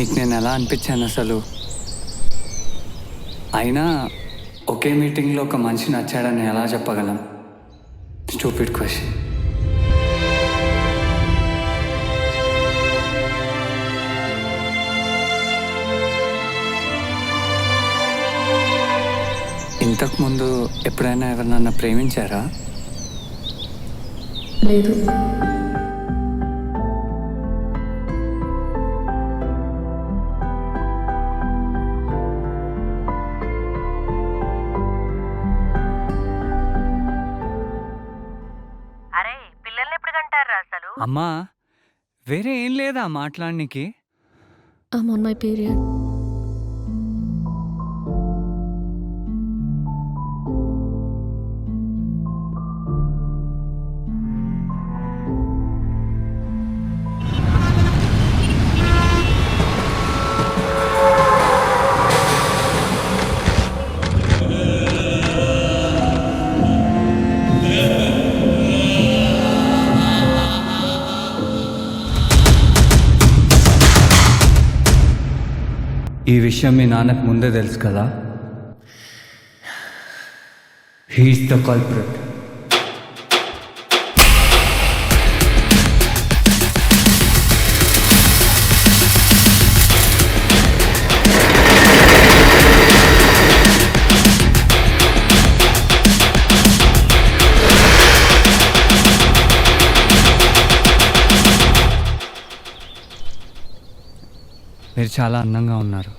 నీకు నేను ఎలా అనిపించాను అసలు? అయినా ఒకే మీటింగ్లో ఒక మనిషి నచ్చాడని ఎలా చెప్పగలం? Stupid question. ఇంతకుముందు ఎప్పుడైనా ఎవరినన్నా ప్రేమించారా? లేదు. అరే పిల్లల్ని ఎప్పుడు కంటారా అసలు? అమ్మా, వేరే ఏం లేదా మాట్లాడడానికి? I'm on my period. ఈ విషయం మీ నాన్నకు ముందే తెలుసు కదా? He's the culprit. మీరు చాలా అందంగా ఉన్నారు.